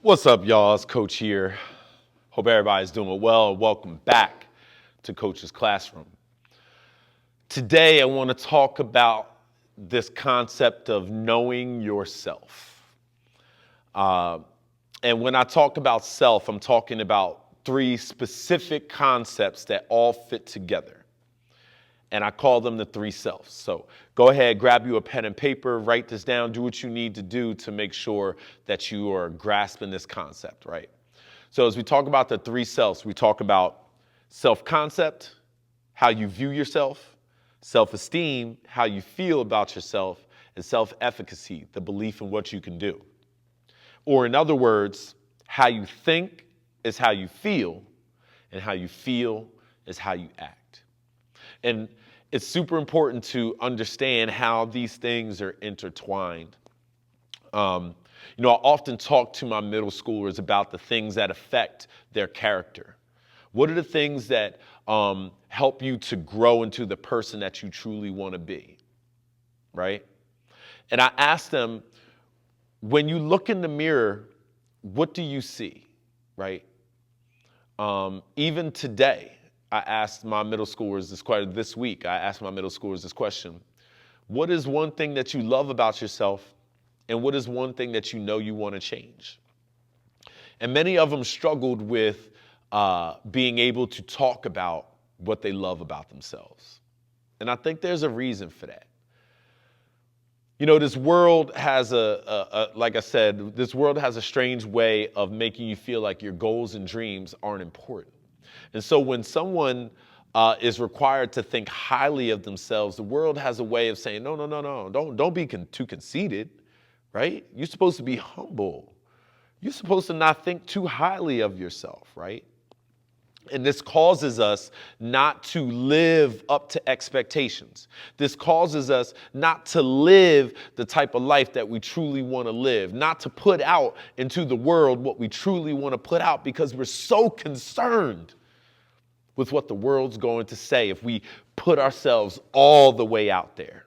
What's up, y'all? It's Coach here. Hope everybody's doing well. Welcome back to Coach's Classroom. Today, I want to talk about this concept of knowing yourself. And when I talk about self, I'm talking about three specific concepts that all fit together. And I call them the three selves. So go ahead, grab you a pen and paper, write this down, do what you need to do to make sure that you are grasping this concept, right? So as we talk about the three selves, we talk about self-concept, how you view yourself, self-esteem, how you feel about yourself, and self-efficacy, the belief in what you can do. Or in other words, how you think is how you feel, and how you feel is how you act. And it's super important to understand how these things are intertwined. I often talk to my middle schoolers about the things that affect their character. What are the things that help you to grow into the person that you truly want to be, right? And I ask them, when you look in the mirror, what do you see, right? Even today, I asked my middle schoolers this week, I asked my middle schoolers this question. What is one thing that you love about yourself, and what is one thing that you know you want to change? And many of them struggled with being able to talk about what they love about themselves. And I think there's a reason for that. You know, this world has like I said, this world has a strange way of making you feel like your goals and dreams aren't important. And so when someone is required to think highly of themselves, the world has a way of saying, no, don't be too conceited, right? You're supposed to be humble. You're supposed to not think too highly of yourself, right? And this causes us not to live up to expectations. This causes us not to live the type of life that we truly want to live, not to put out into the world what we truly want to put out because we're so concerned with what the world's going to say if we put ourselves all the way out there.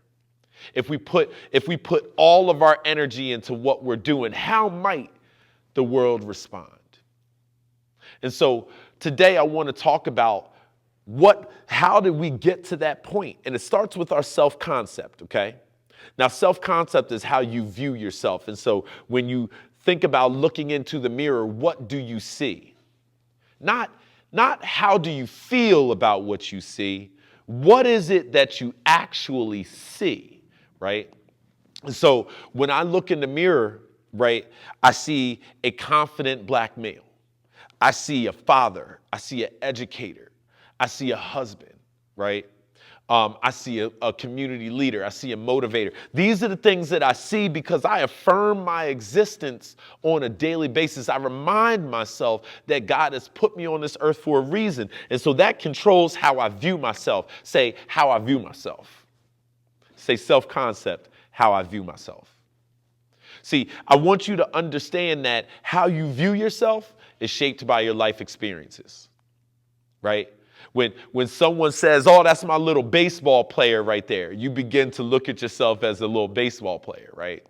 If we put all of our energy into what we're doing, how might the world respond? And so today I want to talk about how did we get to that point? And it starts with our self-concept, okay? Now, self-concept is how you view yourself. And so when you think about looking into the mirror, what do you see? Not how do you feel about what you see, what is it that you actually see, right? And so when I look in the mirror, right, I see a confident black male. I see a father. I see an educator. I see a husband, right? I see a community leader. I see a motivator. These are the things that I see because I affirm my existence on a daily basis. I remind myself that God has put me on this earth for a reason. And so that controls how I view myself. Say, how I view myself. Say, self-concept, how I view myself. See, I want you to understand that how you view yourself is shaped by your life experiences, right? When someone says, oh, that's my little baseball player right there, you begin to look at yourself as a little baseball player, right?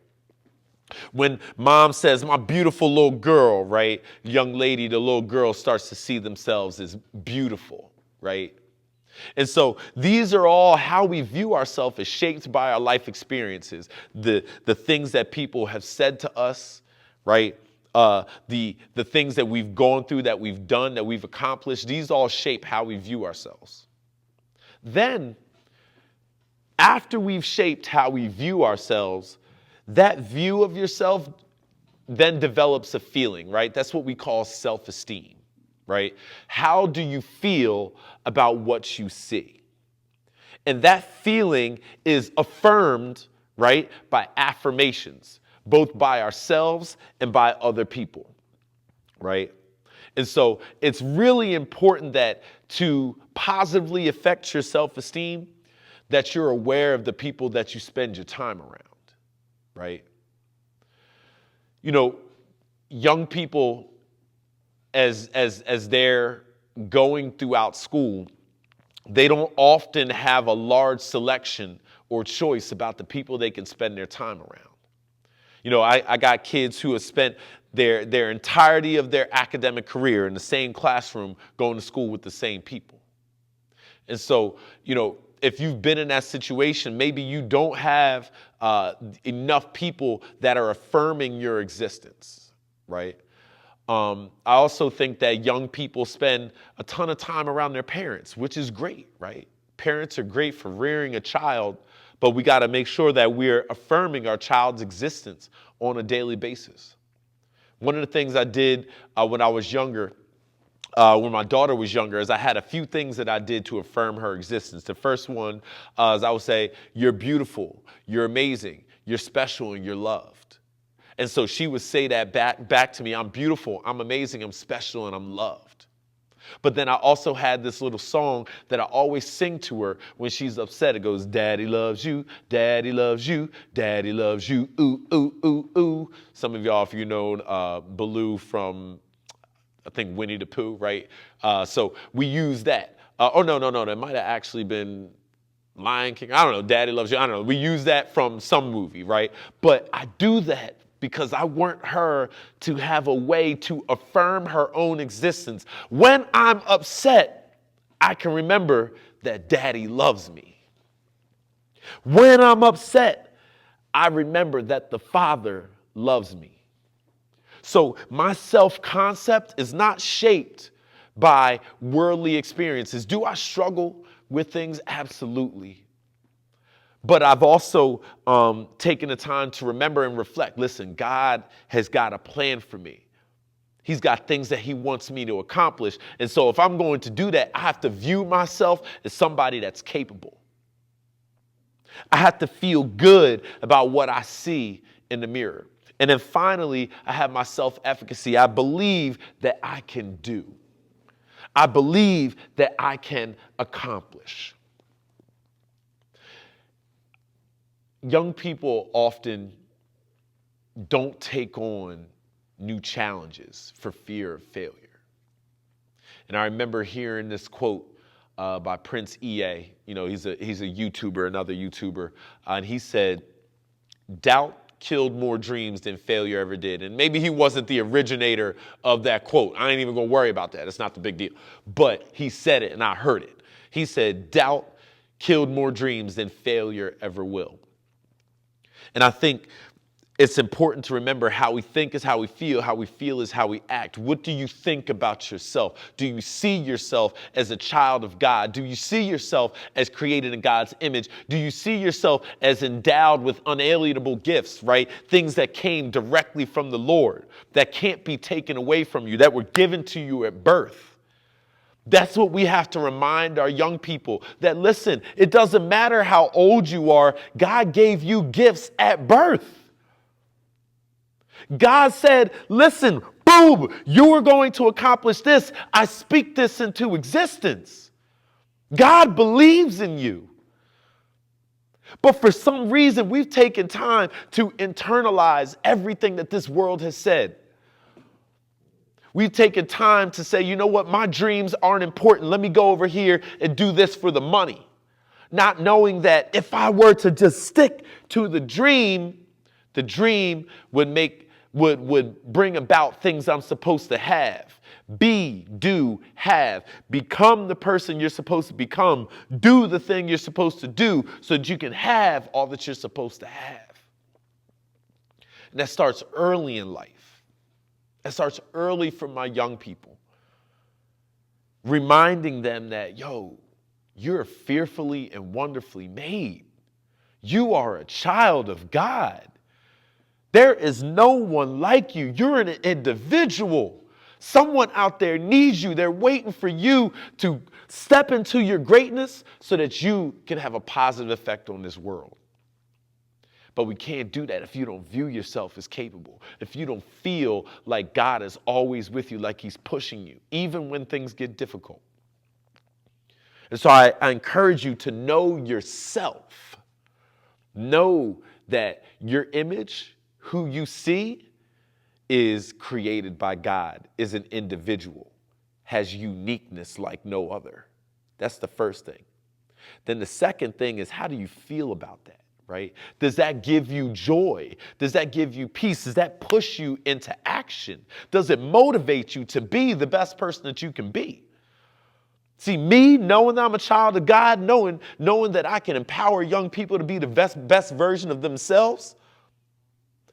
When mom says, my beautiful little girl, right? Young lady, the little girl starts to see themselves as beautiful, right? And so these are all how we view ourselves is shaped by our life experiences, the things that people have said to us, right? The things that we've gone through, that we've done, that we've accomplished, these all shape how we view ourselves. Then, after we've shaped how we view ourselves, that view of yourself then develops a feeling, right? That's what we call self-esteem, right? How do you feel about what you see? And that feeling is affirmed, right, by affirmations, both by ourselves and by other people, right? And so it's really important that to positively affect your self-esteem, that you're aware of the people that you spend your time around, right? You know, young people, as they're going throughout school, they don't often have a large selection or choice about the people they can spend their time around. I got kids who have spent their entirety of their academic career in the same classroom going to school with the same people. And so, if you've been in that situation, maybe you don't have enough people that are affirming your existence, right? I also think that young people spend a ton of time around their parents, which is great, right? Parents are great for rearing a child, but we got to make sure that we're affirming our child's existence on a daily basis. One of the things I did when I was younger, when my daughter was younger, is I had a few things that I did to affirm her existence. The first one is I would say, you're beautiful, you're amazing, you're special, and you're loved. And so she would say that back to me, I'm beautiful, I'm amazing, I'm special, and I'm loved. But then I also had this little song that I always sing to her when she's upset. It goes, Daddy loves you, Daddy loves you, Daddy loves you, ooh, ooh, ooh, ooh. Some of y'all, if you know Baloo from, I think, Winnie the Pooh, right? So we use that. No, that might have actually been Lion King. I don't know, Daddy loves you. I don't know. We use that from some movie, right? But I do that because I want her to have a way to affirm her own existence. When I'm upset, I can remember that Daddy loves me. When I'm upset, I remember that the Father loves me. So my self-concept is not shaped by worldly experiences. Do I struggle with things? Absolutely. But I've also taken the time to remember and reflect. Listen, God has got a plan for me. He's got things that he wants me to accomplish. And so if I'm going to do that, I have to view myself as somebody that's capable. I have to feel good about what I see in the mirror. And then finally, I have my self-efficacy. I believe that I can do. I believe that I can accomplish. Young people often don't take on new challenges for fear of failure. And I remember hearing this quote by Prince EA. He's a YouTuber, another YouTuber, and he said, doubt killed more dreams than failure ever did. And maybe he wasn't the originator of that quote. I ain't even gonna worry about that. It's not the big deal. But he said it and I heard it. He said, doubt killed more dreams than failure ever will. And I think it's important to remember how we think is how we feel is how we act. What do you think about yourself? Do you see yourself as a child of God? Do you see yourself as created in God's image? Do you see yourself as endowed with unalienable gifts, right? Things that came directly from the Lord, that can't be taken away from you, that were given to you at birth. That's what we have to remind our young people, that listen, it doesn't matter how old you are, God gave you gifts at birth. God said, listen, boom, you are going to accomplish this. I speak this into existence. God believes in you. But for some reason, we've taken time to internalize everything that this world has said. We've taken time to say, you know what, my dreams aren't important. Let me go over here and do this for the money. Not knowing that if I were to just stick to the dream would bring about things I'm supposed to have. Be, do, have. Become the person you're supposed to become. Do the thing you're supposed to do so that you can have all that you're supposed to have. And that starts early in life. That starts early for my young people. Reminding them that, you're fearfully and wonderfully made. You are a child of God. There is no one like you. You're an individual. Someone out there needs you. They're waiting for you to step into your greatness so that you can have a positive effect on this world. But we can't do that if you don't view yourself as capable, if you don't feel like God is always with you, like he's pushing you, even when things get difficult. And so I encourage you to know yourself. Know that your image, who you see, is created by God, is an individual, has uniqueness like no other. That's the first thing. Then the second thing is, how do you feel about that? right? Does that give you joy? Does that give you peace? Does that push you into action? Does it motivate you to be the best person that you can be? See, me knowing that I'm a child of God, knowing that I can empower young people to be the best version of themselves,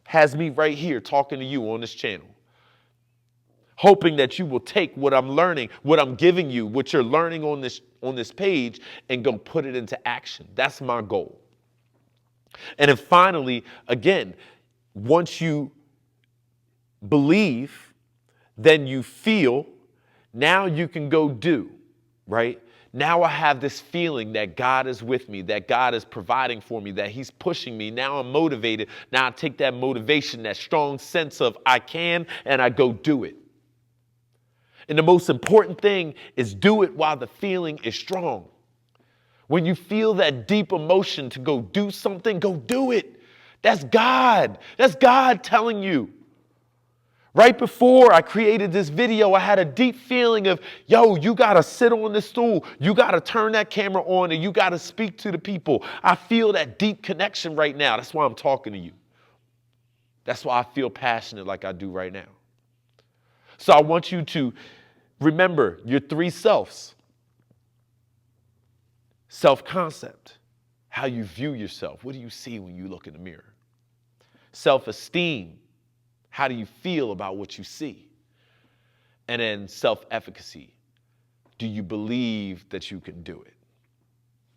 has me right here talking to you on this channel. Hoping that you will take what I'm learning, what I'm giving you, what you're learning on this page, and go put it into action. That's my goal. And then finally, again, once you believe, then you feel, now you can go do, right? Now I have this feeling that God is with me, that God is providing for me, that he's pushing me. Now I'm motivated. Now I take that motivation, that strong sense of I can, and I go do it. And the most important thing is do it while the feeling is strong. When you feel that deep emotion to go do something, go do it. That's God. That's God telling you. Right before I created this video, I had a deep feeling of, yo, you got to sit on this stool. You got to turn that camera on and you got to speak to the people. I feel that deep connection right now. That's why I'm talking to you. That's why I feel passionate like I do right now. So I want you to remember your three selves. Self-concept, how you view yourself. What do you see when you look in the mirror? Self-esteem, how do you feel about what you see? And then self-efficacy, do you believe that you can do it?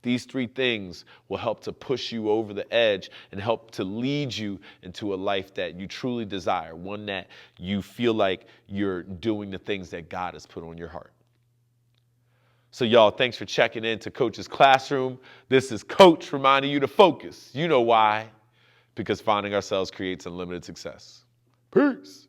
These three things will help to push you over the edge and help to lead you into a life that you truly desire, one that you feel like you're doing the things that God has put on your heart. So y'all, thanks for checking in to Coach's Classroom. This is Coach reminding you to focus. You know why? Because finding ourselves creates unlimited success. Peace.